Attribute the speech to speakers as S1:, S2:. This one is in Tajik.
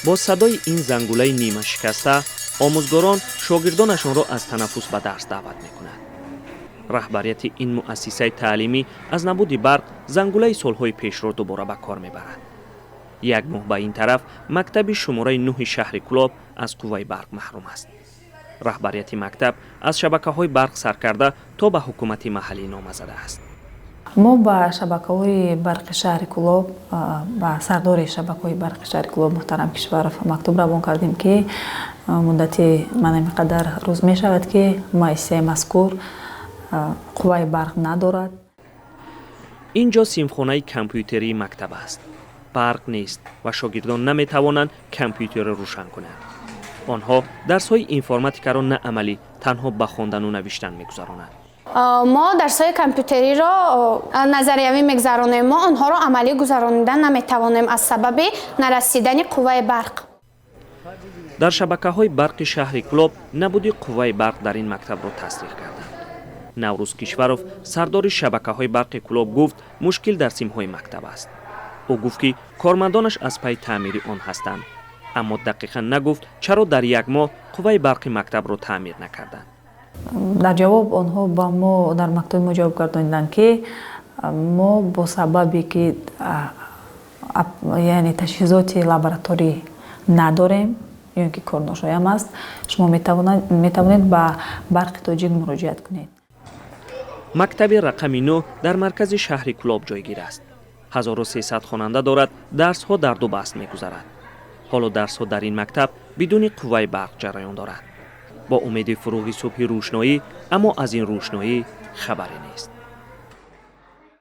S1: бо садои ин зангулаи нима шикаста омӯзгорон шогирдонашонро аз танаффус ба дарс даъват мекунад. раҳбарияти ин муассисаи таълимӣ аз набуди барқ зангулаи солҳои пешро дубора ба кор мебарад. як моҳ ба ин тараф мактаби шумораи 9 шаҳри Кӯлоб аз қувваи барқ маҳрум аст. раҳбарияти мактаб аз шабакаҳои барқ сар карда то ба ҳукумати маҳаллӣ нома зада аст.
S2: мо ба шабакаҳои барқи шаҳри Кӯлоб, ба сардори шабакаҳои барқи шаҳри Кӯлоб муҳтарам Кишваров мактуб равон кардем ки муддати манами қадар рӯз мешавад ки муассисаи мазкур қувваи барқ надорад.
S1: инҷо симхонаи компютерии мактаб аст. барқ нест ва шогирдон наметавонанд компютерро рӯшан кунанд. онҳо дарсҳои информатикаро на амалӣ танҳо ба хондану навиштан мегузаронанд.
S3: мо дарсҳои компютериро назариявӣ мегузаронем, мо онҳоро амалӣ гузаронидан наметавонем аз сабаби нарасидани қувваи барқ.
S1: дар шабакаҳои барқи шаҳри Кӯлоб набуди қувваи барқ дар ин мактабро тасдиқ карданд. наврӯз Кишваров сардори шабакаҳои барқи Кӯлоб гуфт мушкил дар симҳои мактаб аст. ӯ гуфт ки кормандонаш аз пайи таъмири он ҳастанд, аммо дақиқан нагуфт чаро дар як моҳ қувваи барқи мактабро таъмир накарданд.
S2: дар ҷавоб онҳо ба мо дар мактаби мо ҷавоб гардониданд ки мо бо сабабе ки яъне таҷҳизоти лабораторӣ надорем ё ки корношоям аст, шумо метавонед ба барқи тоҷик муроҷиат кунед.
S1: мактаби рақами 9 дар маркази шаҳри Кӯлоб ҷойгир аст. 1300 хонанда дорад, дарсҳо дар ду баст мегузарад. ҳоло дарсҳо дар ин мактаб бидуни қувваи барқ ҷараён дорад. бо умеди фурӯғи субҳи рӯшноӣ, аммо аз ин рӯшноӣ хабаре нест.